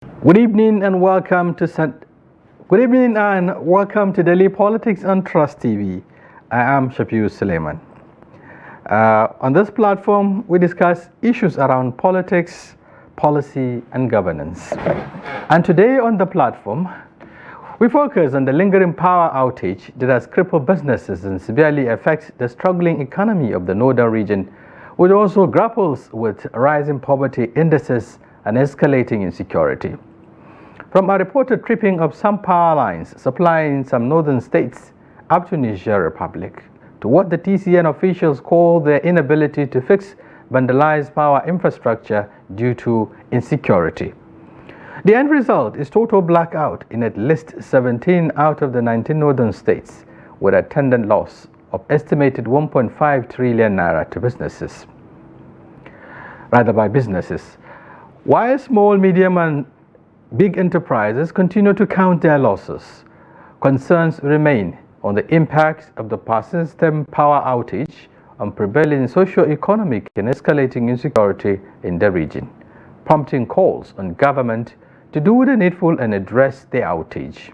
Good evening and welcome to Daily Politics on Trust TV. I am Shafiu Suleiman. On this platform, we discuss issues around politics, policy, and governance. And today on the platform, we focus on the lingering power outage that has crippled businesses and severely affects the struggling economy of the northern region, which also grapples with rising poverty indices and escalating insecurity. From a reported tripping of some power lines supplying some northern states up to Niger Republic, to what the TCN officials call their inability to fix vandalized power infrastructure due to insecurity. The end result is total blackout in at least 17 out of the 19 northern states, with attendant loss of estimated 1.5 trillion naira to businesses. While small, medium, and big enterprises continue to count their losses, concerns remain on the impact of the persistent power outage on prevailing socio-economic and escalating insecurity in the region, prompting calls on government to do the needful and address the outage.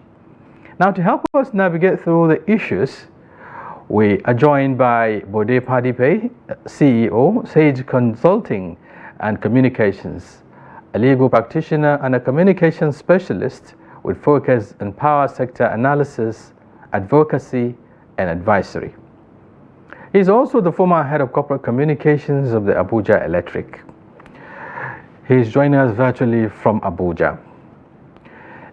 Now, to help us navigate through the issues, we are joined by Bode Fadipe, CEO, Sage Consulting and Communications, a legal practitioner and a communications specialist with focus on power sector analysis, advocacy, and advisory. He is also the former head of corporate communications of the Abuja Electric. He is joining us virtually from Abuja.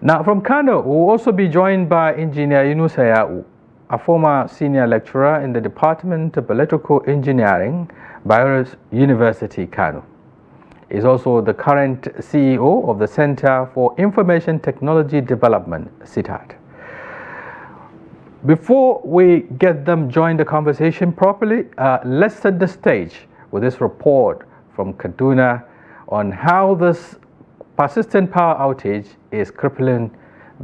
Now, from Kano, we will also be joined by Engineer Yunusa Ya'u, a former senior lecturer in the Department of Electrical Engineering, Bayero University, Kano. He is also the current CEO of the Center for Information Technology Development, CITAD. Before we get them join the conversation properly, let's set the stage with this report from Kaduna on how this persistent power outage is crippling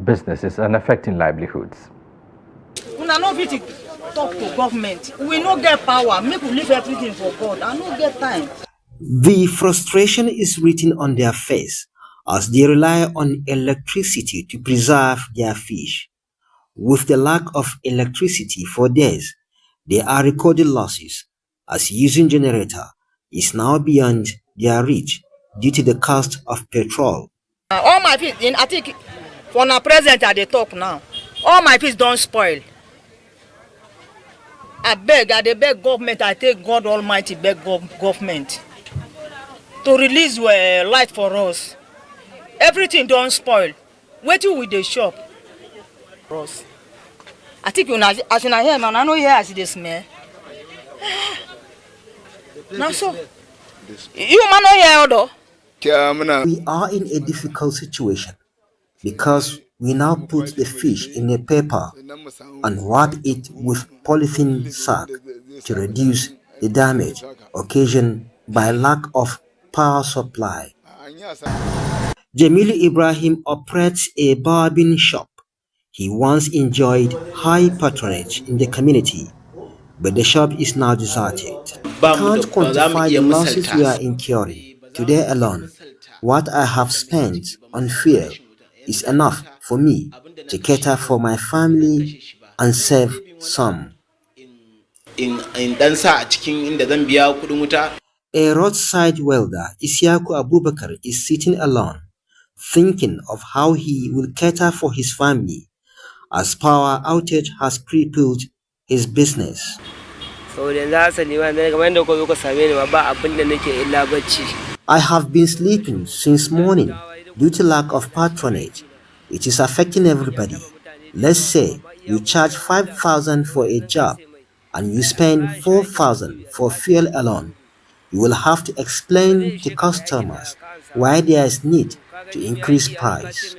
businesses and affecting livelihoods. We are not fit to talk to government. We no get power. Make we leave everything for God. I no get time. The frustration is written on their face as they rely on electricity to preserve their fish. With the lack of electricity for days, they are recording losses as using generator is now beyond their reach due to the cost of petrol. All my fish, I think, for now present at the talk now, all my fish don't spoil. I beg government, I take God Almighty beg government to release light for us. Everything don't spoil. Wait till we the shop. Ross. I think as in I hear man, I know here as they smell. Now so you man know here though. We are in a difficult situation because we now put the fish in a paper and wrap it with polythene sack to reduce the damage occasioned by lack of power supply. Ibrahim operates a barbing shop. He once enjoyed high patronage in the community, but the shop is now deserted. Can't quantify the losses we are incurring. Today alone, what I have spent on fuel is enough for me to cater for my family and save some. A roadside welder, Isiaku Abubakar, is sitting alone, thinking of how he will cater for his family, as power outage has crippled his business. I have been sleeping since morning due to lack of patronage. It is affecting everybody. Let's say you charge 5,000 for a job and you spend 4,000 for fuel alone. You will have to explain to customers why there is need to increase price.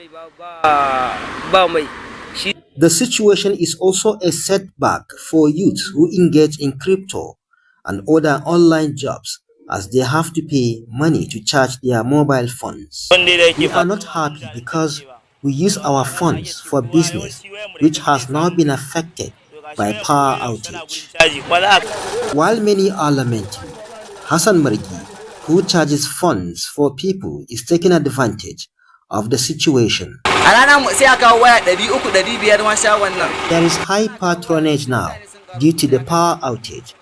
The situation is also a setback for youths who engage in crypto and other online jobs, as they have to pay money to charge their mobile phones. We are not happy because we use our funds for business, which has now been affected by power outage. While many are lamenting, Hassan Margi, who charges funds for people, is taking advantage of the situation. There is high patronage now due to the power outage.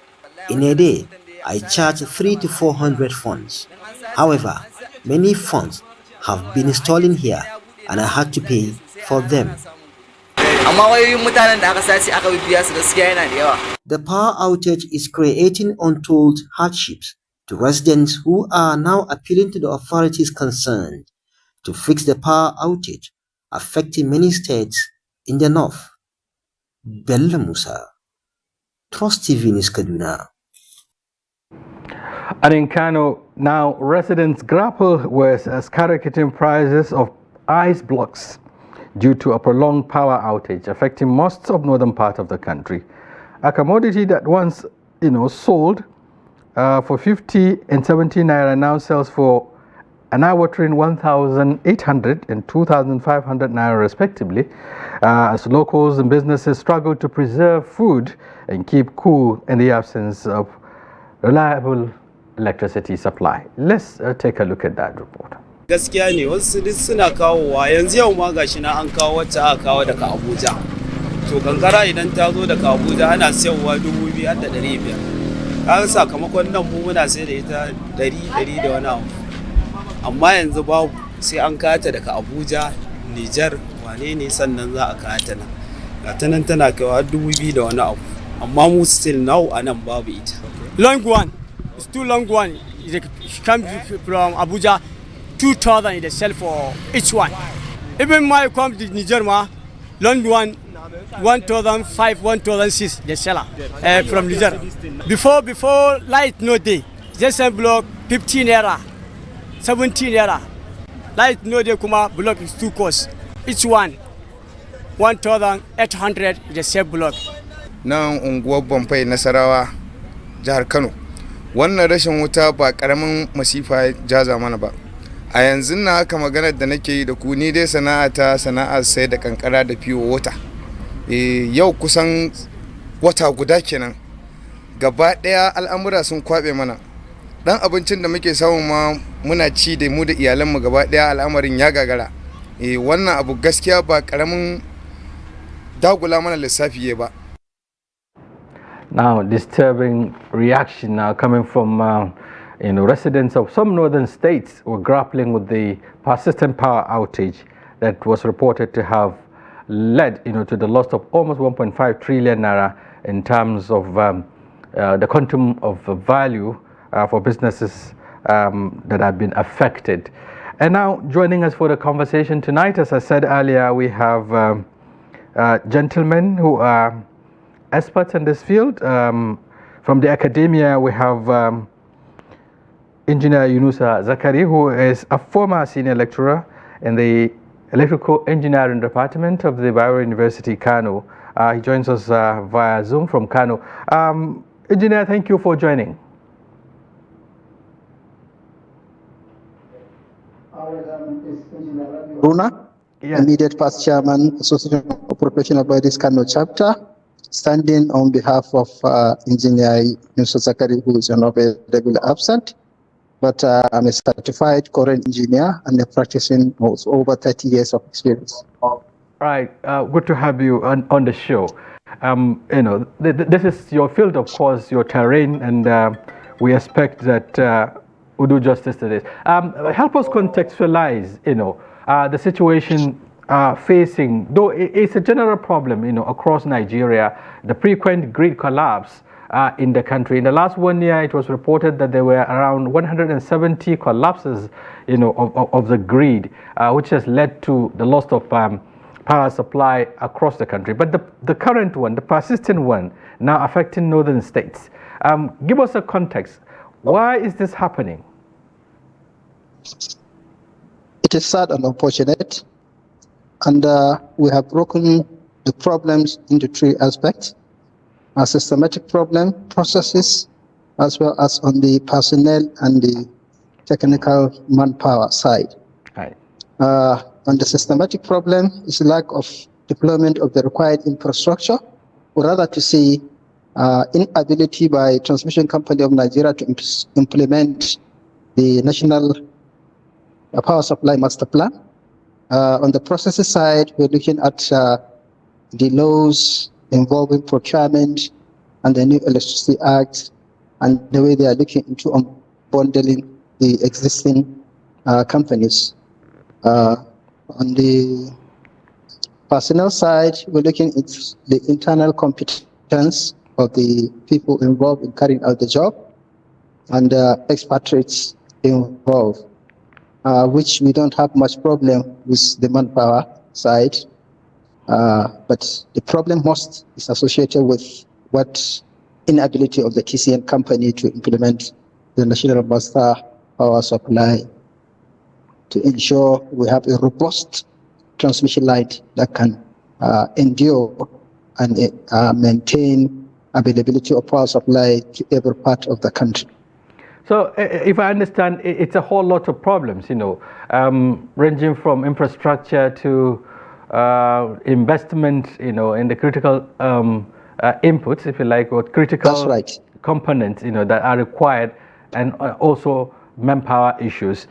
In a day, I charge 300 to 400 phones. However, many phones have been stolen here and I had to pay for them. The power outage is creating untold hardships to residents who are now appealing to the authorities concerned to fix the power outage affecting many states in the north. Bello Musa, Trust TV News Kaduna. And in Kano, now residents grapple with skyrocketing prices of ice blocks due to a prolonged power outage affecting most of northern part of the country. A commodity that once, sold for 50 and 70 naira now sells for an eye-watering 1,800 and 2,500 naira respectively, as locals and businesses struggle to preserve food and keep cool in the absence of reliable electricity supply. Let's take a look at that report. Gaskiya ne wasu duk suna kawowa yanzu yau ma gashi na an kawo wacce aka kawo daga Abuja. To kankara idan ta zo daga Abuja ana sayarwa 2,500. Kaga sakamakon nan mu muna sai da ita 100 da wani abu. Amma yanzu babu sai an kata daga Abuja, Niger, wane ne sannan za a kata nan. Ga ta nan tana kaiwa 2,000 da wani abu. Amma mu still now anan babu ita. Long one. It's too long one. It comes from Abuja, 2,000 they sell for each one. Even my come to Niger, long one, 1,500, 1,600 they sell from Niger. Before light no day, just a block 15 naira, 17 naira. Light no day kuma block is 2 cost. Each one, 1,800 they sell block. Now unguwar Bombay Nasarawa, Jihar Kano. Wannan rashin wuta ba karamin masifa jaza mana ba. A yanzu na haka maganar da nake yi da ku ni dai sana'ar sai da kankara da fiyo wata. Yau kusan wata guda kenan. Gaba daya al'amura sun kwabe mana. Dan abincin da muke samu ma muna ci da mu da iyalan mu gaba daya al'amarin ya gagara. Wannan abu gaskiya ba karamin dagula mana lissafi ba. Now, disturbing reaction now coming from residents of some northern states who are grappling with the persistent power outage that was reported to have led to the loss of almost 1.5 trillion naira in terms of the quantum of value for businesses that have been affected. And now joining us for the conversation tonight, as I said earlier, we have gentlemen who are experts in this field. From the academia, we have Engineer Yunusa Zakari, who is a former senior lecturer in the Electrical Engineering Department of the Bayero University, Kano. He joins us via Zoom from Kano. Engineer, thank you for joining. Runa, immediate past chairman, Association of Professional Bodies Kano chapter, standing on behalf of Engineer Yunusa Zakari, who is regularly absent. But I'm a certified current engineer and practicing over 30 years of experience. Right, good to have you on the show. This is your field, of course, your terrain, and we expect that we'll do justice to this. Help us contextualize, the situation facing, though it's a general problem, across Nigeria, the frequent grid collapse in the country. In the last 1 year, it was reported that there were around 170 collapses, of the grid, which has led to the loss of power supply across the country. But the current one, the persistent one, now affecting northern states. Give us a context. Why is this happening? It is sad and unfortunate. And we have broken the problems into 3 aspects: a systematic problem, processes, as well as on the personnel and the technical manpower side. Right. On the systematic problem is lack of deployment of the required infrastructure, or rather to say inability by Transmission Company of Nigeria to implement the National Power Supply Master Plan. On the processes side, we're looking at the laws involving procurement and the new Electricity Act and the way they are looking into unbundling the existing companies. On the personnel side, we're looking at the internal competence of the people involved in carrying out the job and expatriates involved, which we don't have much problem with the manpower side. But the problem most is associated with what inability of the TCN company to implement the national master power supply to ensure we have a robust transmission line that can endure and maintain availability of power supply to every part of the country. So if I understand, it's a whole lot of problems, ranging from infrastructure to investment, in the critical inputs, if you like, or critical That's right. components, that are required, and also manpower issues.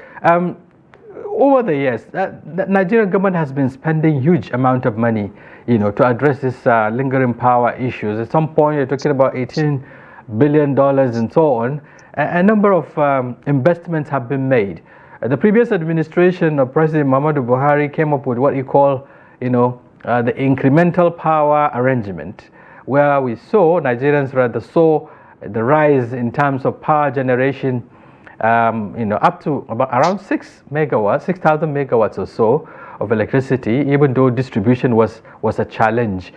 Over the years, the Nigerian government has been spending huge amount of money, to address this lingering power issues. At some point, you're talking about $18 billion and so on. A number of investments have been made. The previous administration of President Muhammadu Buhari came up with what you call, the incremental power arrangement, where we saw, Nigerians rather saw the rise in terms of power generation, up to about around 6,000 megawatts or so of electricity, even though distribution was a challenge.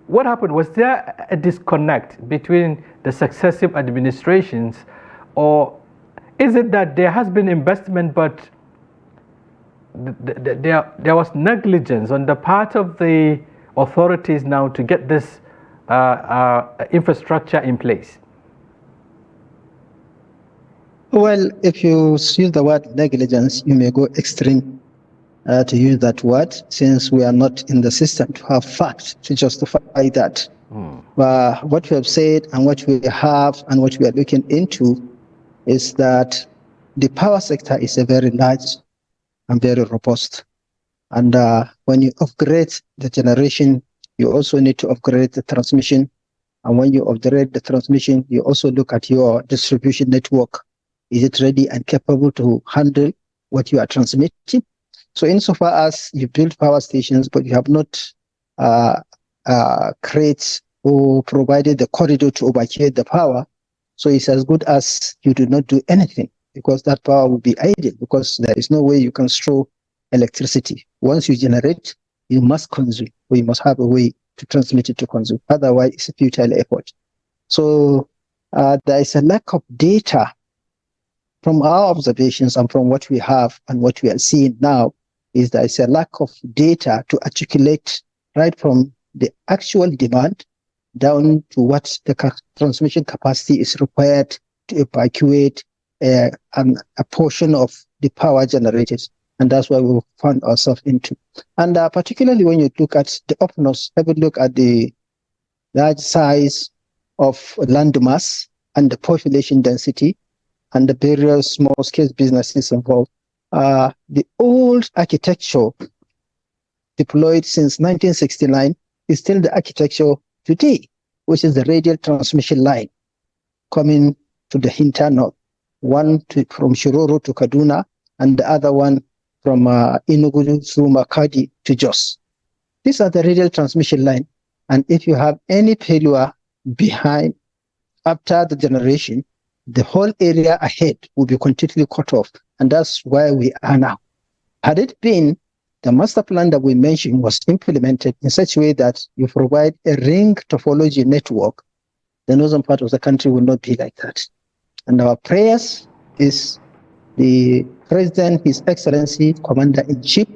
What happened? Was there a disconnect between the successive administrations, or is it that there has been investment, but there was negligence on the part of the authorities now to get this infrastructure in place? Well, if you use the word negligence, you may go extreme to use that word, since we are not in the system to have facts to justify that. But what we have said and what we have and what we are looking into is that the power sector is a very large and very robust. And when you upgrade the generation, you also need to upgrade the transmission. And when you upgrade the transmission, you also look at your distribution network. Is it ready and capable to handle what you are transmitting? So insofar as you build power stations, but you have not created or provided the corridor to evacuate the power, so it's as good as you do not do anything, because that power will be idle, because there is no way you can store electricity. Once you generate, you must consume, or you must have a way to transmit it to consume. Otherwise, it's a futile effort. So there is a lack of data from our observations and from what we have and what we are seeing now. Is there is a lack of data to articulate right from the actual demand down to what the transmission capacity is required to evacuate a portion of the power generated. And that's why we found ourselves into. And particularly when you look at the openness, have a look at the large size of land mass and the population density and the various small-scale businesses involved. The old architecture deployed since 1969 is still the architecture today, which is the radial transmission line coming to the internal, one from Shiroro to Kaduna, and the other one from Enugu through Makadi to Jos. These are the radial transmission line, and if you have any failure behind after the generation, the whole area ahead will be completely cut off, and that's where we are now. Had it been the master plan that we mentioned was implemented in such a way that you provide a ring topology network, the northern part of the country will not be like that. And our prayers is the President, His Excellency, Commander-in-Chief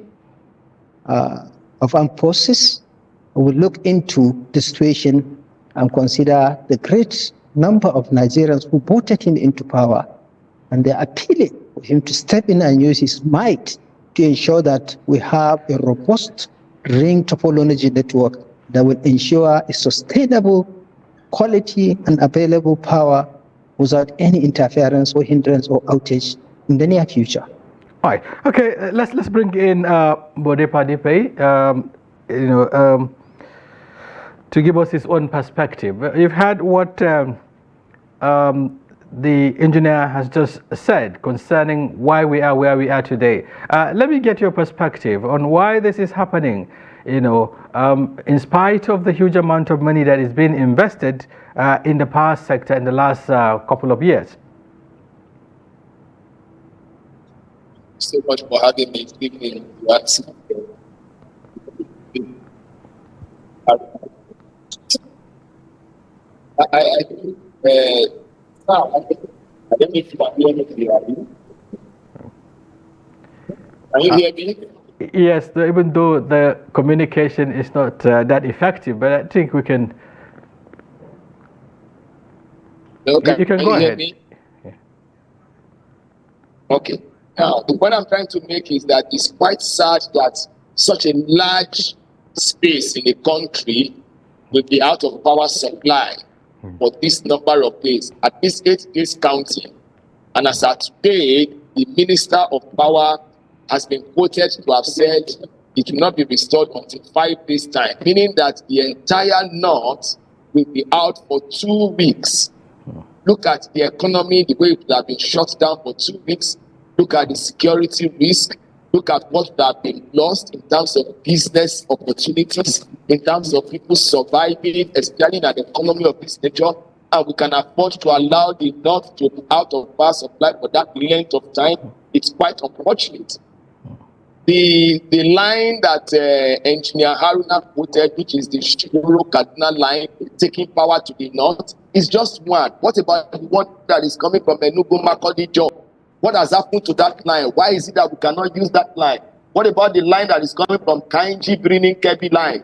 of Armed Forces will look into the situation and consider the great number of Nigerians who voted him into power, and they're appealing for him to step in and use his might to ensure that we have a robust ring topology network that will ensure a sustainable quality and available power without any interference or hindrance or outage in the near future. All right. Okay. Let's bring in Bode Fadipe. To give us his own perspective. You've heard what the engineer has just said concerning why we are where we are today. Let me get your perspective on why this is happening. In spite of the huge amount of money that is being invested in the power sector in the last couple of years. So much for having me speaking. I think, now, I don't know if you are hearing me. Can you hear me? Yes, even though the communication is not that effective, but I think we can. Okay. You can go ahead. Yeah. Okay. Now, the point I'm trying to make is that it's quite sad that such a large space in the country will be out of power supply for this number of days, at least 8 days counting. And as at today, the Minister of Power has been quoted to have said it will not be restored until 5 days' time, meaning that the entire North will be out for 2 weeks. Look at the economy, the way it would have been shut down for 2 weeks. Look at the security risk. Look at what would have been lost in terms of business opportunities, in terms of people surviving, especially in an economy of this nature. And we can afford to allow the North to be out of power supply for that length of time. It's quite unfortunate. The line that Engineer Haruna quoted, which is the Shiroro-Kaduna line, taking power to the North, is just one. What about the one that is coming from Enugu-Makurdi job? What has happened to that line? Why is it that we cannot use that line? What about the line that is coming from Kainji, Birnin, Kebbi line?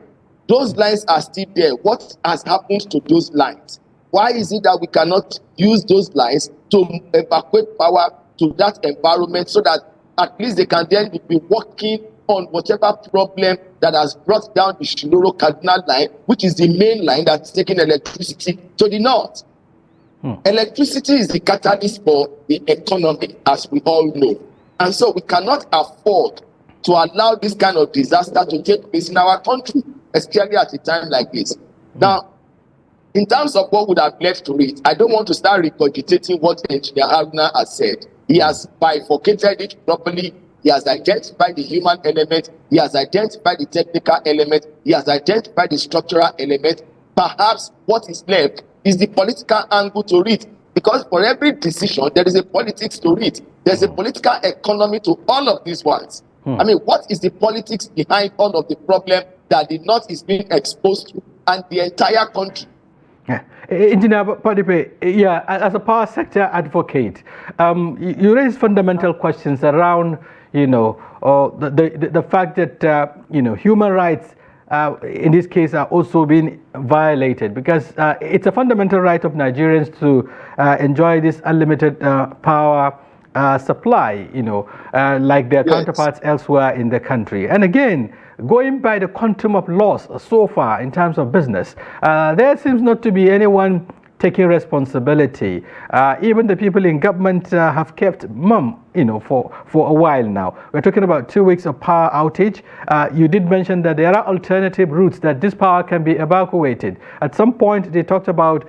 Those lines are still there. What has happened to those lines? Why is it that we cannot use those lines to evacuate power to that environment so that at least they can then be working on whatever problem that has brought down the Shiroro-Kaduna line, which is the main line that's taking electricity to the North? Electricity is the catalyst for the economy, as we all know. And so we cannot afford to allow this kind of disaster to take place in our country, especially at a time like this. Now, in terms of what would have led to it, I don't want to start regurgitating what Engineer Haruna has said. He has bifurcated it properly. He has identified the human element. He has identified the technical element. He has identified the structural element. Perhaps what is left is the political angle to it. Because for every decision, there is a politics to it. There's a political economy to all of these ones. I mean, what is the politics behind all of the problem that the North is being exposed to and the entire country? Engineer Fadipe, yeah, as a power sector advocate, you raise fundamental questions around, the fact that, human rights in this case are also being violated, because it's a fundamental right of Nigerians to enjoy this unlimited power supply, like their counterparts elsewhere in the country. And again, going by the quantum of loss so far in terms of business, there seems not to be anyone taking responsibility. Even the people in government have kept mum, for a while now. We're talking about 2 weeks of power outage. You did mention that there are alternative routes that this power can be evacuated. At some point, they talked about,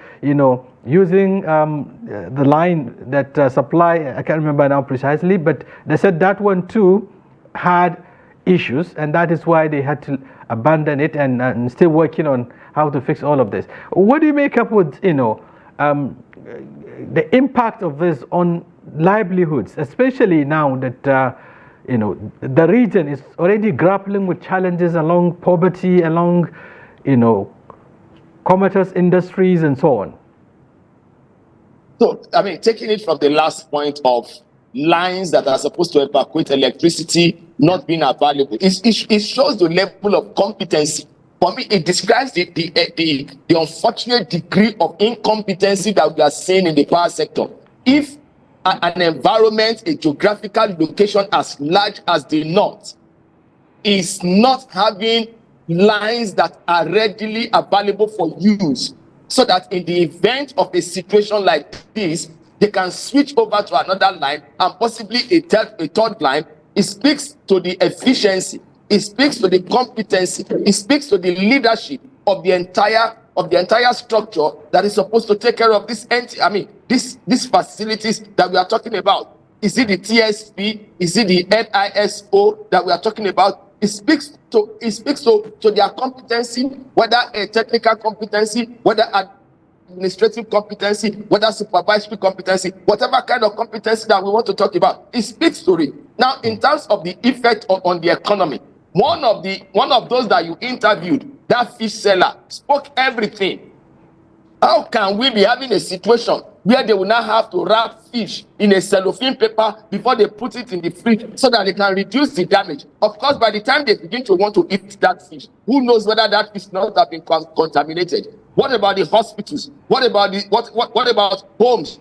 using the line that supply, I can't remember now precisely, but they said that one too had issues, and that is why they had to abandon it and still working on how to fix all of this. What do you make up with, the impact of this on livelihoods, especially now that, the region is already grappling with challenges along poverty, along, comatose industries and so on? So, I mean, taking it from the last point of lines that are supposed to evacuate electricity not being available, it shows the level of competency. For me, it describes the unfortunate degree of incompetency that we are seeing in the power sector. If an environment, a geographical location as large as the North is not having lines that are readily available for use, so that in the event of a situation like this, they can switch over to another line and possibly a third line It speaks to the efficiency. It speaks to the competency. It speaks to the leadership of the entire structure that is supposed to take care of this these facilities that we are talking about. Is it the TSP? Is it the NISO that we are talking about? It speaks to their competency, whether a technical competency, whether administrative competency, whether supervisory competency, whatever kind of competency that we want to talk about. It speaks to it. Now, in terms of the effect on the economy, one of those that you interviewed, that fish seller, spoke everything. How can we be having a situation where they will now have to wrap fish in a cellophane paper before they put it in the fridge so that they can reduce the damage? Of course, by the time they begin to want to eat that fish, who knows whether that fish not have been contaminated? What about the hospitals? What about homes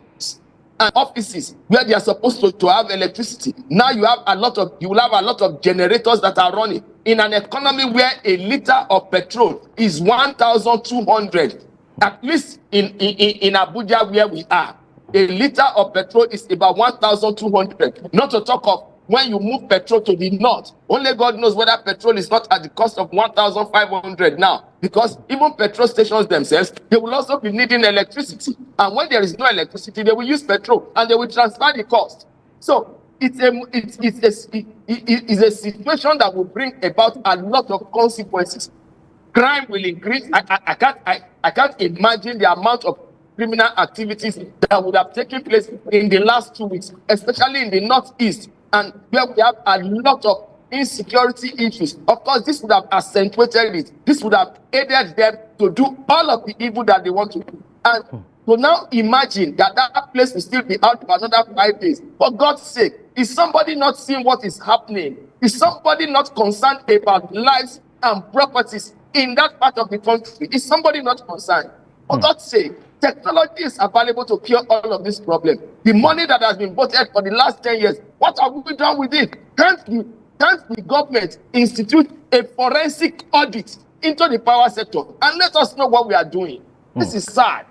and offices where they are supposed to have electricity? Now you will have a lot of generators that are running in an economy where a liter of petrol is 1,200. At least in Abuja where we are, a liter of petrol is about 1,200. Not to talk of when you move petrol to the north. Only God knows whether petrol is not at the cost of 1,500 now. Because even petrol stations themselves, they will also be needing electricity. And when there is no electricity, they will use petrol and they will transfer the cost. So it's a situation that will bring about a lot of consequences. Crime will increase. I can't imagine the amount of criminal activities that would have taken place in the last 2 weeks, especially in the northeast, and where we have a lot of insecurity issues. Of course, this would have accentuated it. This would have aided them to do all of the evil that they want to do. And to now imagine that place will still be out for another 5 days. For God's sake, is somebody not seeing what is happening? Is somebody not concerned about lives and properties in that part of the country? Is somebody not concerned? For God's sake, technology is available to cure all of this problem. The money that has been voted for the last 10 years, what have we done with it? Can't the government institute a forensic audit into the power sector and let us know what we are doing? This is sad.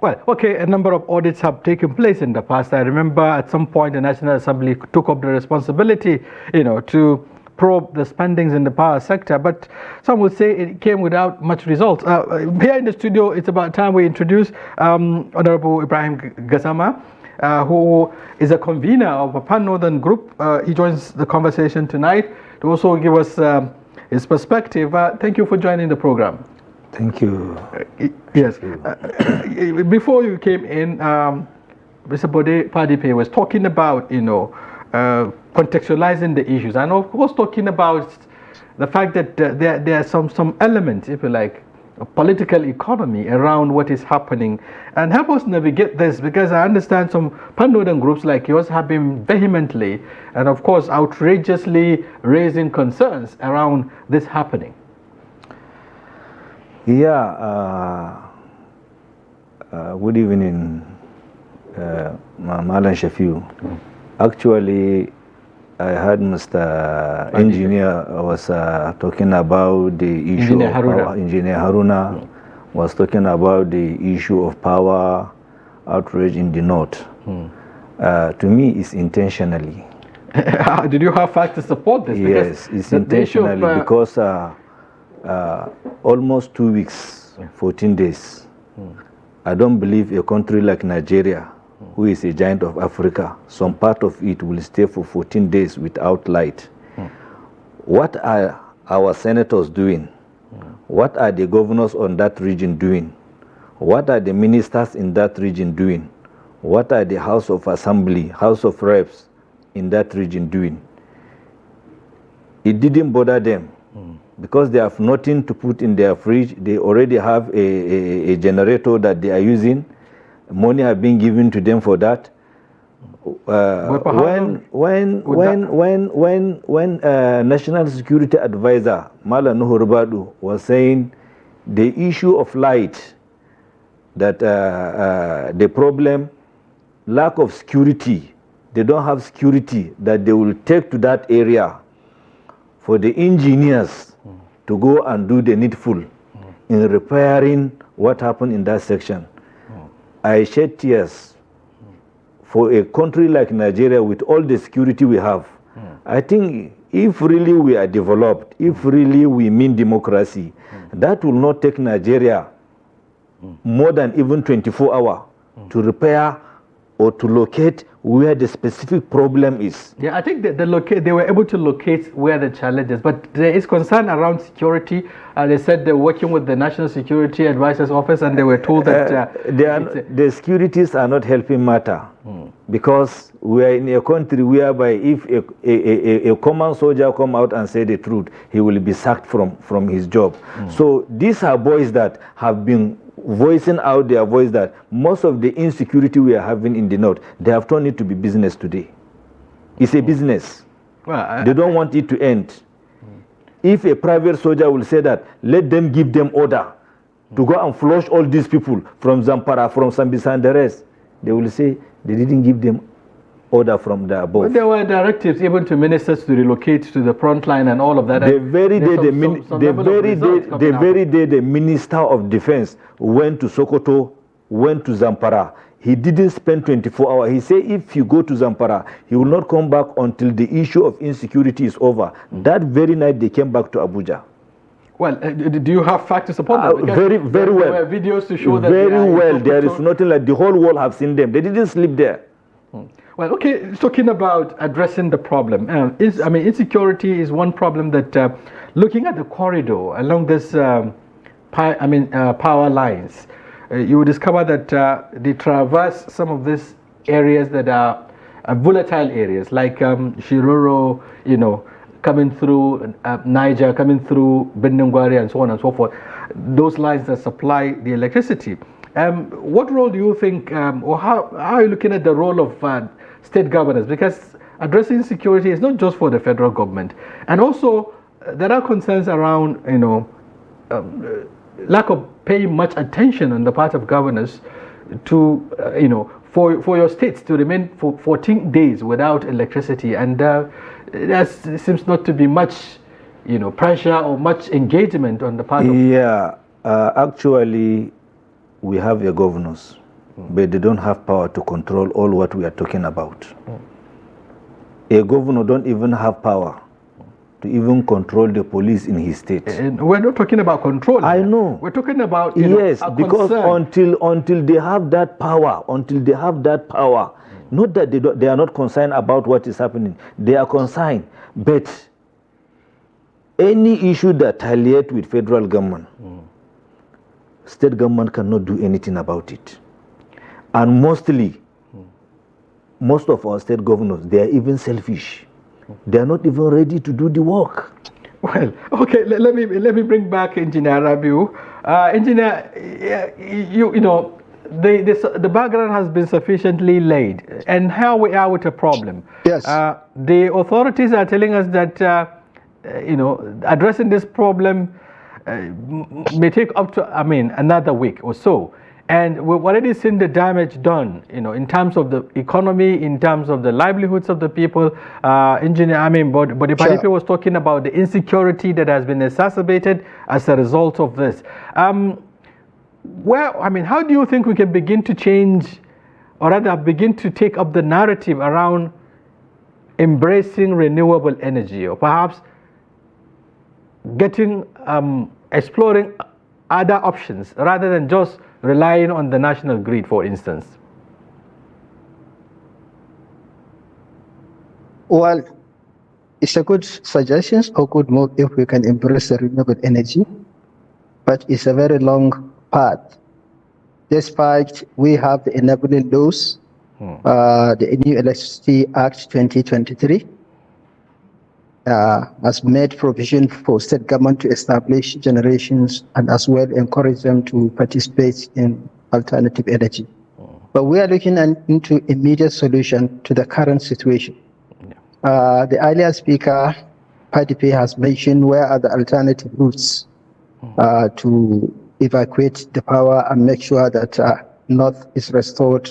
Well, okay, a number of audits have taken place in the past. I remember at some point the National Assembly took up the responsibility, to probe the spendings in the power sector, but some would say it came without much results. Here in the studio, it's about time we introduce Honorable Ibrahim Gassama, who is a convener of a PAN Northern group. He joins the conversation tonight to also give us his perspective. Thank you for joining the program. Thank you. Yes. Before you came in, Mr. Bode Fadipe was talking about, contextualizing the issues, and of course talking about the fact that there are some elements, if you like, of political economy around what is happening, and help us navigate this, because I understand some PAN Northern groups like yours have been vehemently and of course outrageously raising concerns around this happening. Yeah, good evening, Malan Shafiu. Actually, I heard Mr. Engineer was talking about the issue of power. Engineer Haruna was talking about the issue of power outrage in the north. To me, it's intentionally. Did you have facts to support this? Yes, it's intentionally because almost 2 weeks, 14 days. I don't believe a country like Nigeria, who is a giant of Africa, some part of it will stay for 14 days without light. What are our senators doing? What are the governors on that region doing? What are the ministers in that region doing? What are the House of Assembly, House of Reps in that region doing? It didn't bother them because they have nothing to put in their fridge. They already have a generator that they are using. Money have been given to them for that. When National Security Advisor Mala Nuhurubadu was saying the issue of light, that the problem, lack of security, they don't have security, that they will take to that area for the engineers to go and do the needful in repairing what happened in that section. I shed tears for a country like Nigeria with all the security we have, I think if really we are developed, if really we mean democracy, that will not take Nigeria more than even 24 hours to repair or to locate where the specific problem is. Yeah, I think that they were able to locate where the challenge is, but there is concern around security. They said they're working with the National Security Advisor's Office, and they were told that the securities are not helping matter, because we are in a country whereby if a common soldier come out and say the truth, he will be sacked from his job. So these are boys that have been voicing out their voice that most of the insecurity we are having in the north, they have turned it to be business today. It's a business. Well, they don't want it to end. If a private soldier will say that, let them give them order to go and flush all these people from Zampara, from Sambisa and the rest, they will say they didn't give them order from the above. But there were directives even to ministers to relocate to the front line and all of that. The very day the Minister of Defense went to Sokoto, went to Zampara, he didn't spend 24 hours. He said if you go to Zampara, he will not come back until the issue of insecurity is over. That very night they came back to Abuja. Well, do you have facts to support that? Very well. There were videos to show that. Very well. There is nothing like the whole world have seen them. They didn't sleep there. Well, okay, talking about addressing the problem. Insecurity is one problem that, looking at the corridor along this, power lines, you will discover that they traverse some of these areas that are volatile areas, like Shiroro, coming through Niger, coming through Bendungwari, and so on and so forth. Those lines that supply the electricity. What role do you think, or how are you looking at the role of state governors? Because addressing security is not just for the federal government, and also there are concerns around, lack of paying much attention on the part of governors to, for your states to remain for 14 days without electricity, and there seems not to be much, pressure or much engagement on the part of. Yeah, actually, we have a governors, but they don't have power to control all what we are talking about. A governor don't even have power to even control the police in his state. And we're not talking about control. I know. We're talking about yes, because until they have that power, not that they are not concerned about what is happening. They are concerned, but any issue that retaliates with federal government, state government cannot do anything about it. And most of our state governors, they are even selfish. They are not even ready to do the work. Well, okay, let me bring back Engineer Rabiu. Engineer, the background has been sufficiently laid, and here we are with a problem. Yes. The authorities are telling us that addressing this problem may take up to another week or so. And we've already seen the damage done, in terms of the economy, in terms of the livelihoods of the people. Bode Fadipe was talking about the insecurity that has been exacerbated as a result of this. How do you think we can begin to change, or rather begin to take up the narrative around embracing renewable energy, or perhaps exploring other options rather than just relying on the national grid, for instance? Well, it's a good suggestion or good move if we can embrace the renewable energy, but it's a very long path. Despite we have the enabling laws, the New Electricity Act 2023 has made provision for state government to establish generations and as well encourage them to participate in alternative energy. But we are looking into immediate solution to the current situation. The earlier speaker, Fadipe, has mentioned where are the alternative routes to evacuate the power and make sure that North is restored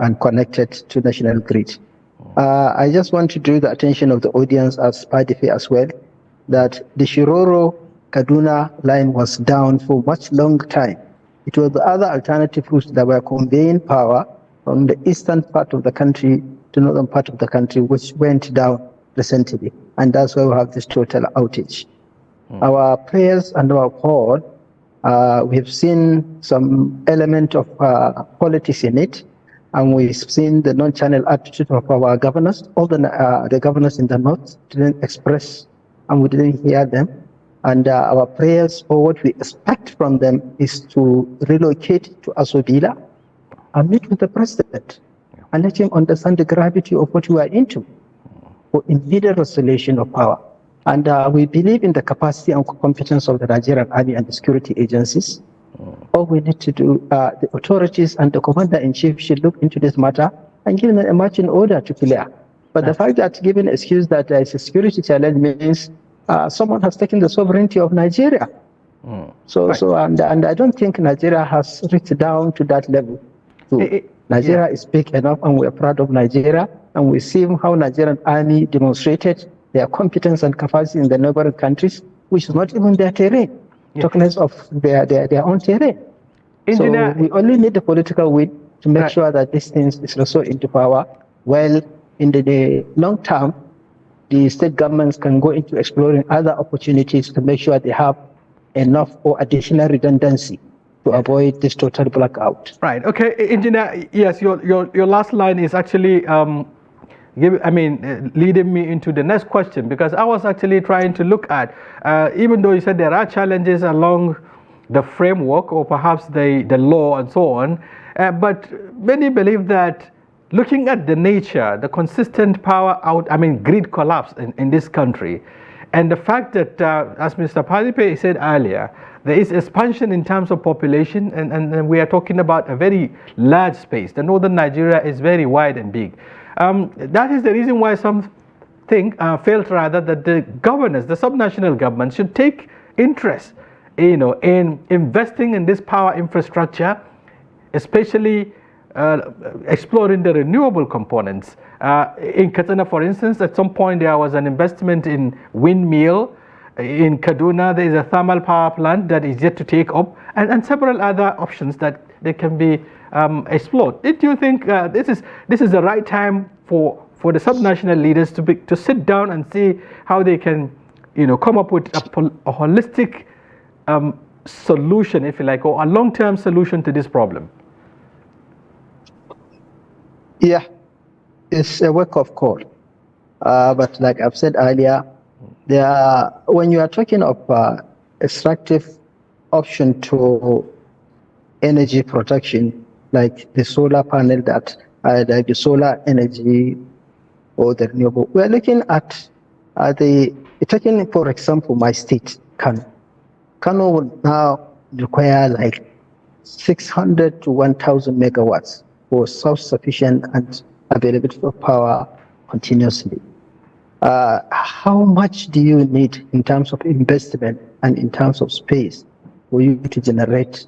and connected to national grid. I just want to draw the attention of the audience as Fadipe as well, that the Shiroro-Kaduna line was down for much long time. It was the other alternative routes that were conveying power from the eastern part of the country to northern part of the country, which went down. recently, and that's why we have this total outage. Our prayers and our call, we've seen some element of politics in it, and we've seen the non-channel attitude of our governors. All the governors in the north didn't express, and we didn't hear them. And our prayers, or what we expect from them, is to relocate to Asobila and meet with the president and let him understand the gravity of what we are into for immediate restoration of power. And we believe in the capacity and competence of the Nigerian Army and the security agencies. All we need to do, the authorities and the commander-in-chief should look into this matter and give them a marching order to clear. But the fact that giving an excuse that there is a security challenge means someone has taken the sovereignty of Nigeria. And I don't think Nigeria has reached down to that level. Nigeria is big enough, and we are proud of Nigeria, and we see how Nigerian Army demonstrated their competence and capacity in the neighboring countries, which is not even their terrain, talk less of their own terrain. So we only need the political will to make sure that these things is restored into power. Well, in the long term, the state governments can go into exploring other opportunities to make sure they have enough or additional redundancy to avoid this total blackout. Right. Okay, Engineer. Yes, your last line is actually leading me into the next question, because I was actually trying to look at, even though you said there are challenges along the framework or perhaps the law and so on, but many believe that looking at the nature, the consistent grid collapse in this country, and the fact that, as Mr. Fadipe said earlier, there is expansion in terms of population, and we are talking about a very large space. The northern Nigeria is very wide and big. That is the reason why some felt rather that the governors, the subnational government, should take interest, in investing in this power infrastructure, especially exploring the renewable components. In Katsina, for instance, at some point there was an investment in windmill. In Kaduna, there is a thermal power plant that is yet to take up, and several other options that they can be explored. Do you think this is the right time for the subnational leaders to sit down and see how they can, come up with a holistic solution, if you like, or a long-term solution to this problem? Yeah, it's a wake-up call. But like I've said earlier, when you are talking of extractive option to energy production, like the solar panel like the solar energy or the renewable, we are looking at taking, for example, my state, Kano. Kano will now require like 600 to 1,000 megawatts for self-sufficient and availability of power continuously. How much do you need in terms of investment and in terms of space for you to generate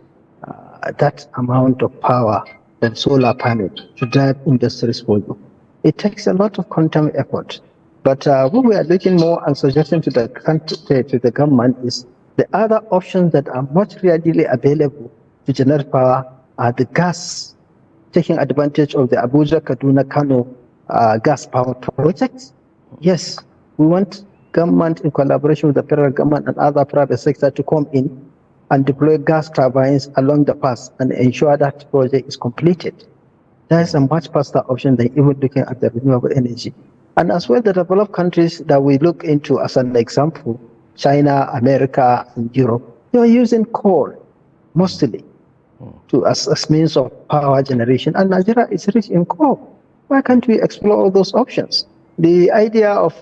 that amount of power that solar panel to drive industries for you? It takes a lot of content effort. But what we are looking more and suggesting to the government is the other options that are much readily available to generate power are the gas, taking advantage of the Abuja, Kaduna, Kano gas power projects. Yes, we want government in collaboration with the federal government and other private sector to come in and deploy gas turbines along the path and ensure that project is completed. That is a much faster option than even looking at the renewable energy. And as well, the developed countries that we look into as an example, China, America, and Europe, they are using coal mostly as means of power generation. And Nigeria is rich in coal. Why can't we explore all those options? The idea of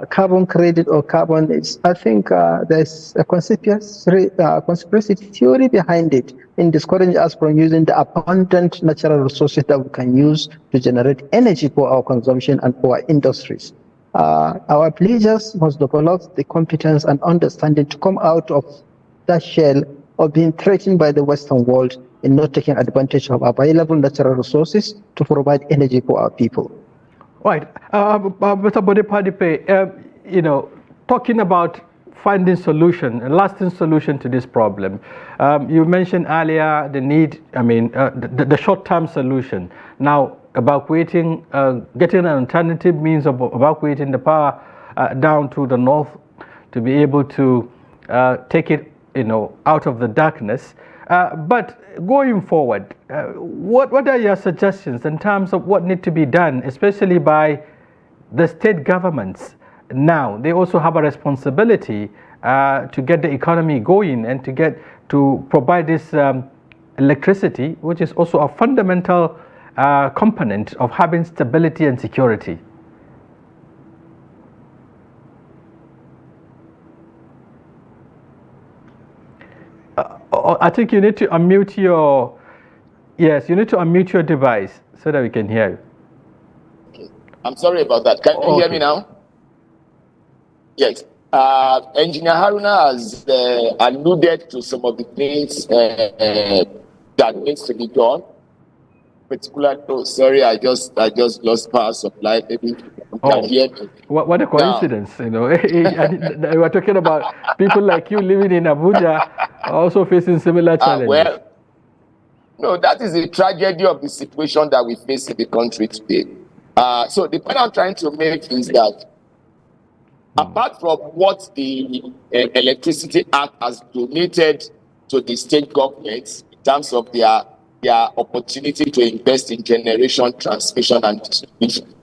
carbon credit or carbon is, I think there's a conspiracy theory behind it in discouraging us from using the abundant natural resources that we can use to generate energy for our consumption and for our industries. Our villagers must develop the competence and understanding to come out of that shell of being threatened by the Western world in not taking advantage of available natural resources to provide energy for our people. Right. Mr. Bode Fadipe, talking about finding solution, a lasting solution to this problem. You mentioned earlier the need, the short-term solution. Now, evacuating, getting an alternative means of evacuating the power down to the north to be able to take it, out of the darkness. But going forward, what are your suggestions in terms of what needs to be done, especially by the state governments? Now they also have a responsibility to get the economy going and to provide this electricity, which is also a fundamental component of having stability and security. I think you need to unmute your, yes, you need to unmute your device so that we can hear you. Okay. I'm sorry about that. Can you hear me now? Yes. Engineer Haruna has alluded to some of the things that needs to be done. Particularly, oh, sorry, I just lost power supply. Maybe you can hear me. What a coincidence, now, we were talking about people like you living in Abuja also facing similar challenges. Well, no, that is the tragedy of the situation that we face in the country today. So the point I'm trying to make is that apart from what the Electricity Act has donated to the state governments in terms of their opportunity to invest in generation, transmission, and distribution,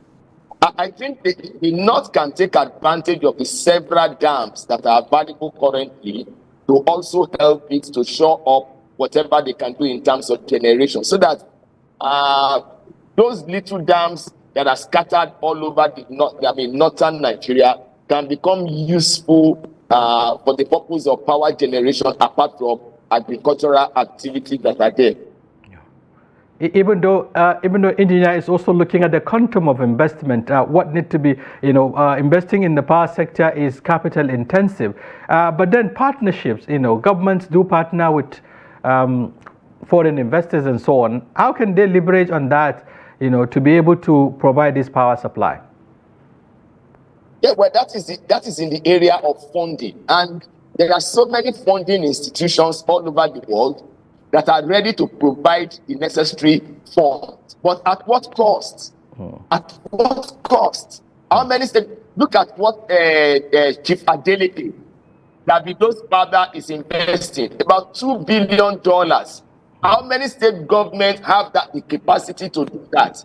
I think the North can take advantage of the several dams that are available currently to also help it to show up whatever they can do in terms of generation, so that those little dams that are scattered all over northern Nigeria can become useful for the purpose of power generation apart from agricultural activities that are there. Even though engineer is also looking at the quantum of investment, what need to be, investing in the power sector is capital intensive. But then partnerships, governments do partner with foreign investors and so on. How can they leverage on that, to be able to provide this power supply? Yeah, well, that is in the area of funding, and there are so many funding institutions all over the world that are ready to provide the necessary funds. But at what cost? At what cost? How many states? Look at what Chief Adeleke, Davido's father, is investing, about $2 billion. How many state governments have the capacity to do that?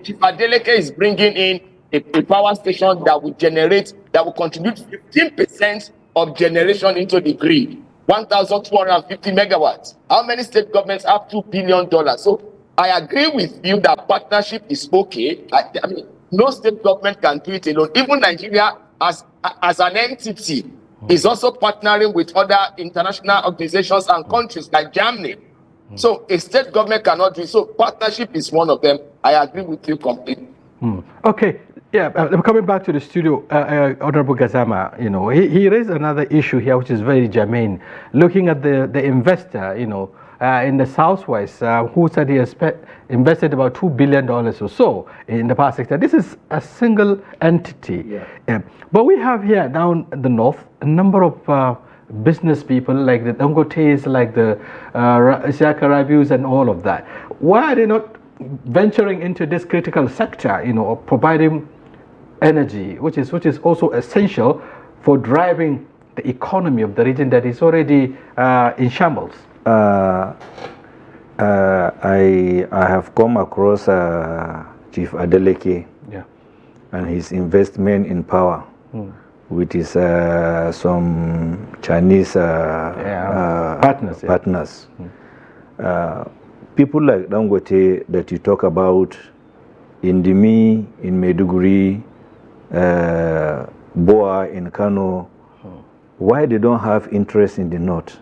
Chief Adeleke is bringing in a power station that will contribute 15% of generation into the grid. 1,250 megawatts. How many state governments have $2 billion? So I agree with you that partnership is okay. No state government can do it alone. Even Nigeria as an entity is also partnering with other international organizations and countries like Germany. So a state government cannot do it. So partnership is one of them. I agree with you completely. Okay. Yeah, coming back to the studio, Honorable Gassama, he raised another issue here, which is very germane. Looking at the investor, in the Southwest, who said he has invested about $2 billion or so in the power sector. This is a single entity. Yeah. But we have here down the north a number of business people like the Dangotes, like the Isiaka Rabius and all of that. Why are they not venturing into this critical sector, of providing energy, which is also essential for driving the economy of the region that is already in shambles? I have come across Chief Adeleke and his investment in power, which is some Chinese partners. People like Dangote that you talk about in Dimi, in Maiduguri, Boa in Kano, why they don't have interest in the north?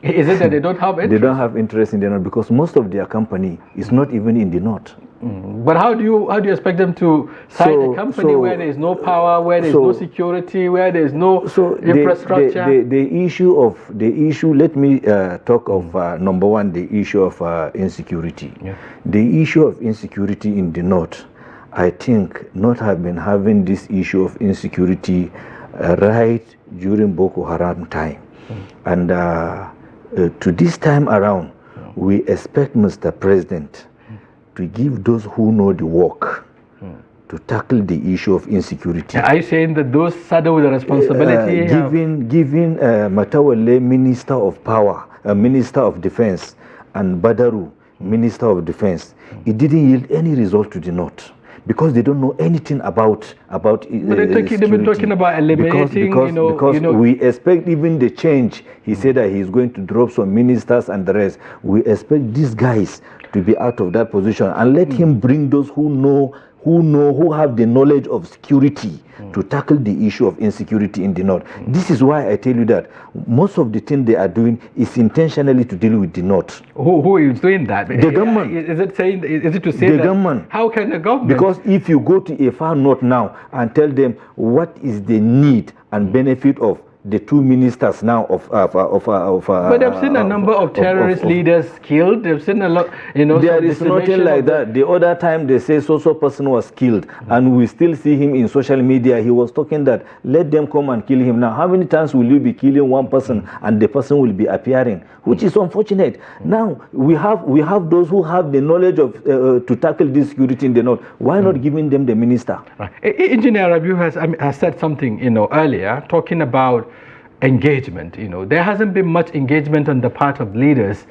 Is it that they don't have interest? They don't have interest in the north because most of their company is not even in the north. But how do you expect them to cite a company where there is no power, where there is no security, where there is no infrastructure? The issue. Let me talk of number one, the issue of insecurity. Yeah. The issue of insecurity in the north. I think North have been having this issue of insecurity right during Boko Haram time, and to this time around, we expect Mr. President to give those who know the work to tackle the issue of insecurity. Are you saying that those saddled with the responsibility? Giving Matawale Minister of Power, Minister of Defense, and Badaru, Minister of Defense, it didn't yield any result to the North, because they don't know anything about but they've been talking about eliminating, because we expect even the change. He said that he's going to drop some ministers and the rest. We expect these guys to be out of that position and let him bring those who have the knowledge of security to tackle the issue of insecurity in the North. This is why I tell you that most of the thing they are doing is intentionally to deal with the North. Who is doing that? The government. Is it to say the that government? How can the government? Because if you go to a far North now and tell them what is the need and benefit of the two ministers now but they've seen a number of terrorist leaders killed. They've seen a lot, There is nothing like that. The other time they say so person was killed, and we still see him in social media. He was talking that let them come and kill him. Now, how many times will you be killing one person and the person will be appearing, which is unfortunate. Now we have those who have the knowledge of to tackle this security in the North. Why not giving them the minister? Right. Engineer Rabiu has said something earlier, talking about engagement. There hasn't been much engagement on the part of leaders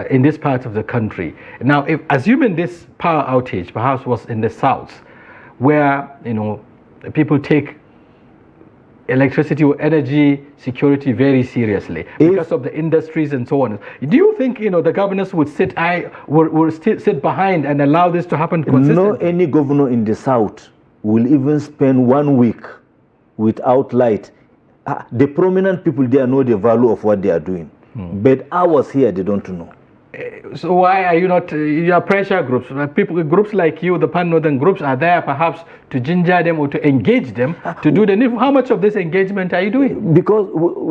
in this part of the country. Now, if assuming this power outage perhaps was in the south, where people take electricity or energy security very seriously because of the industries and so on, do you think the governors would sit behind and allow this to happen consistently? No, any governor in the south will even spend 1 week without light. The prominent people there know the value of what they are doing, but ours here, they don't know. So why are you not, your pressure groups, groups like you, the PAN Northern groups, are there perhaps to ginger them or to engage them to do the need? How much of this engagement are you doing? Because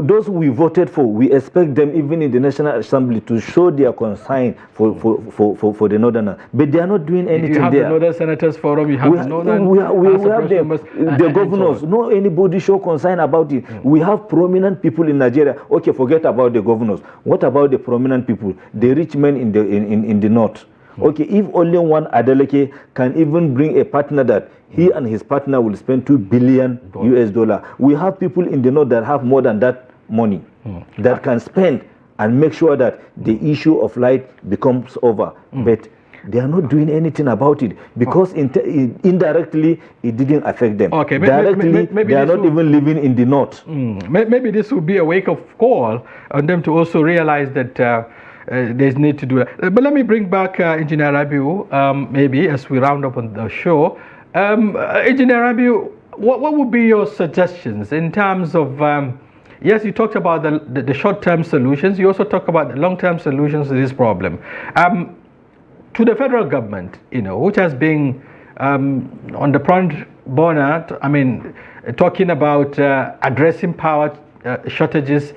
those we voted for, we expect them even in the National Assembly to show their concern for the Northerners. But they are not doing anything there. You have the Northern Senators Forum, you have the Northern... We have them, the governors, no anybody show concern about it. We have prominent people in Nigeria. Okay, forget about the governors. What about the prominent people? The rich men in the North. Okay, if only one Adeleke can even bring a partner that he and his partner will spend $2 billion US. We have people in the North that have more than that money that can spend and make sure that the issue of light becomes over. But they are not doing anything about it because indirectly it didn't affect them. Okay, directly they are not even living in the North. Maybe this would be a wake-up call on them to also realize that there's need to do that. But let me bring back Engineer Rabiu, maybe as we round up on the show. Engineer Rabiu, what would be your suggestions in terms of, yes, you talked about the short-term solutions. You also talk about the long-term solutions to this problem. To the federal government, which has been on the front burner, talking about addressing power shortages,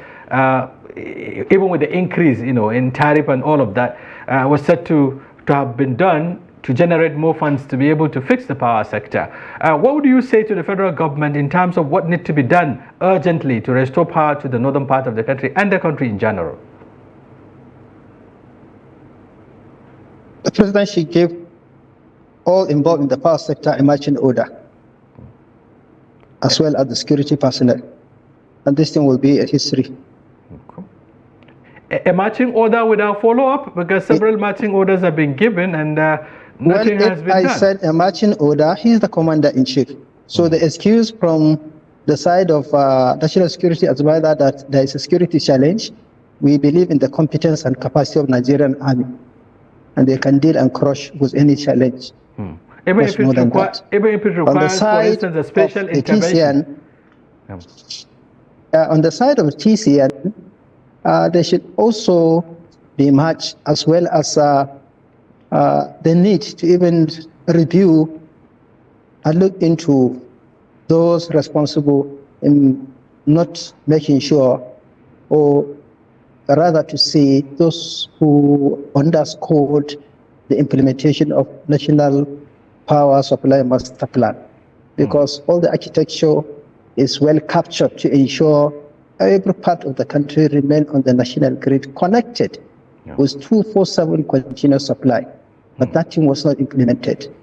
even with the increase, in tariff and all of that, was said to have been done to generate more funds to be able to fix the power sector. What would you say to the federal government in terms of what needs to be done urgently to restore power to the northern part of the country and the country in general? The president should give all involved in the power sector a marching order, as well as the security personnel. And this thing will be a history. A marching order without follow-up? Because several marching orders have been given and nothing has been done. I said a marching order, he's the commander-in-chief. So the excuse from the side of national security as well that there is a security challenge, we believe in the competence and capacity of Nigerian army. And they can deal and crush with any challenge. Even if it requires, on the side for instance, a special intervention. On the side of TCN, there should also be much, as well as the need to even review and look into those responsible in not making sure, or rather to see those who underscored the implementation of National Power Supply Master Plan, because all the architecture is well captured to ensure every part of the country remain on the national grid connected with 24/7 continuous supply. but that thing was not implemented.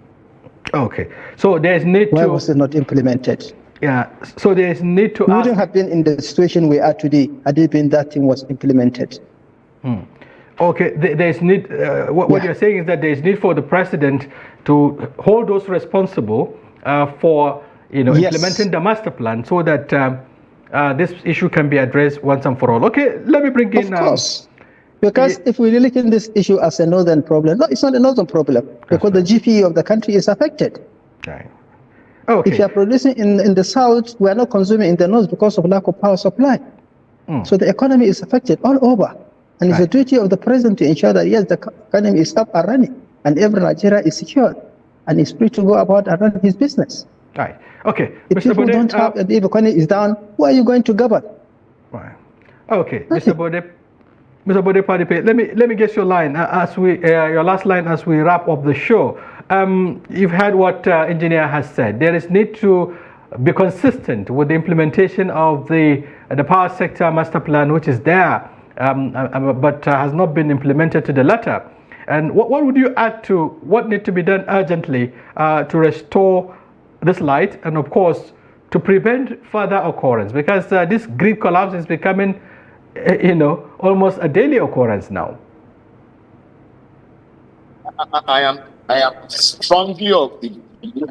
Okay, so there's need Why to... was it not implemented? Yeah, so there's need to We ask... wouldn't have been in the situation we are today had it been that thing was implemented. Okay, there's need... what you're saying is that there's need for the president to hold those responsible for, implementing the master plan so that this issue can be addressed once and for all. Okay, let me bring in... Of course. Because if we look at this issue as a northern problem, no, it's not a northern problem, because the GPE of the country is affected. Right. Okay. If you are producing in the south, we are not consuming in the north because of lack of power supply. So the economy is affected all over. And it's the duty of the president to ensure that, yes, the economy is up and running, and every Nigeria is secure, and is free to go about and run his business. Right. Okay. If people don't have, if the economy is down, who are you going to govern? Right. Okay, Mr. Bode Fadipe, let me get your line your last line as we wrap up the show. You've heard what engineer has said. There is need to be consistent with the implementation of the power sector master plan, which is there, but has not been implemented to the letter. And what would you add to what needs to be done urgently to restore this light, and of course to prevent further occurrence, because this grid collapse is becoming almost a daily occurrence now? I am strongly of the view,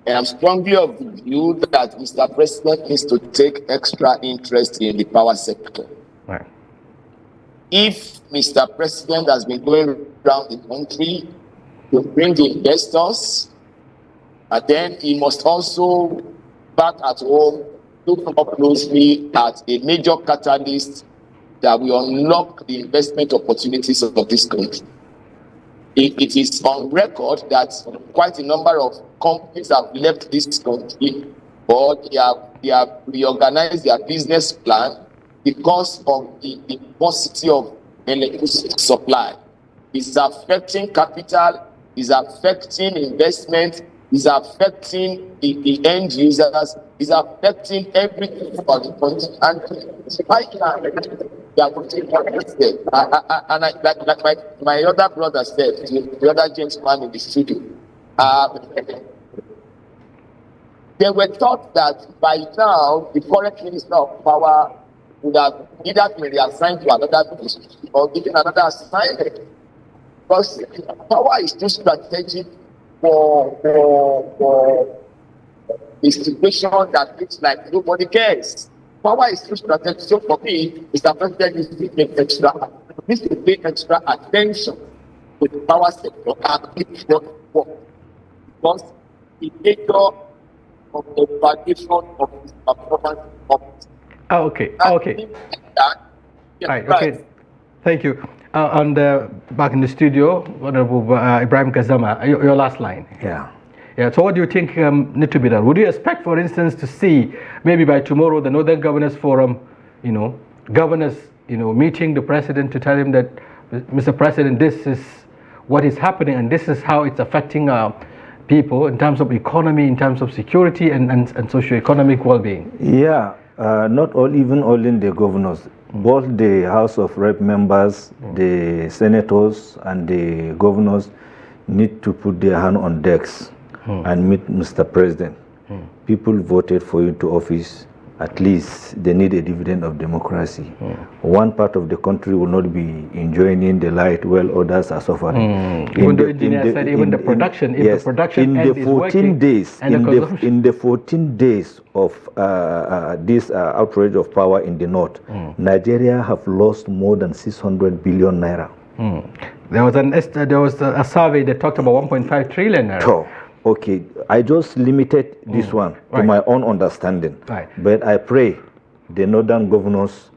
that Mr. President needs to take extra interest in the power sector. Right. If Mr. President has been going around the country to bring the investors, and then he must also back at home look more closely at a major catalyst that will unlock the investment opportunities of this country. It is on record that quite a number of companies have left this country, or they have reorganized their business plan because of the paucity of electricity supply. It's affecting capital, it's affecting investment, is affecting the end users, is affecting everything for the country. And right now, they are putting like my other brother said, the other gentleman in the studio, they were thought that by now the current Minister of Power would have either been reassigned to another ministry or given another assignment, because power is too strategic for a situation that looks like nobody cares. Power is too strategic. So for me, Mr. President needs to pay extra attention to the power sector and work, because the nature of the foundation of this performance of Okay. Right. Okay. Thank you. Back in the studio, Honorable Ibrahim Gassama, your last line. Yeah. So what do you think need to be done? Would you expect, for instance, to see maybe by tomorrow the Northern Governors Forum, governors, meeting the president to tell him that, Mr. President, this is what is happening and this is how it's affecting people in terms of economy, in terms of security and socio-economic well-being? Yeah. Not only in the governors, both the House of Rep members, the senators, and the governors need to put their hand on decks and meet Mr. President. People voted for you to office. At least they need a dividend of democracy. One part of the country will not be enjoying the light while others are suffering. Even the engineer said even the production, if the production end is working, in the 14 days of this outrage of power in the north, Nigeria have lost more than 600 billion naira. There was a survey that talked about 1.5 trillion naira. So, okay, I just limited this one to my own understanding. But I pray the northern governors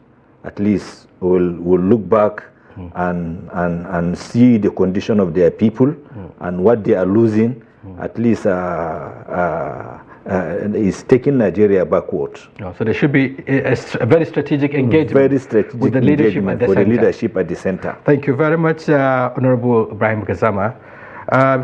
at least will look back and see the condition of their people and what they are losing. At least is taking Nigeria backwards. So there should be a very strategic engagement with the leadership at the center. Thank you very much, Honorable Ibrahim Gassama,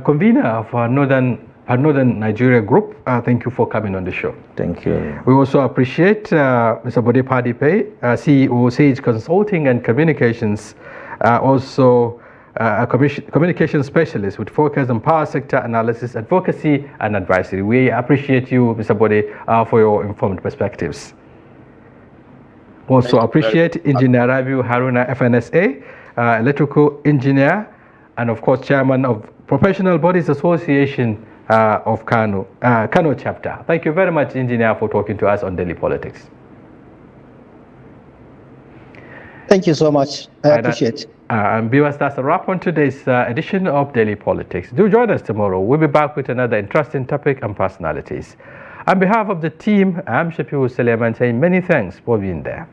convener of Northern Nigeria Group. Thank you for coming on the show. Thank you. We also appreciate Mr. Bode Fadipe, CEO, Sage Consulting and Communications, also a communication specialist with focus on power sector analysis, advocacy, and advisory. We appreciate you, Mr. Bode, for your informed perspectives. Also appreciate Engineer Rabiu Haruna, FNSA, electrical engineer, and of course, chairman of Professional Bodies Association of Kano chapter. Thank you very much, Engineer, for talking to us on Daily Politics. Thank you so much. I appreciate it. And viewers, that's a wrap on today's edition of Daily Politics. Do join us tomorrow. We'll be back with another interesting topic and personalities. On behalf of the team, I'm Shafiu Suleiman saying many thanks for being there.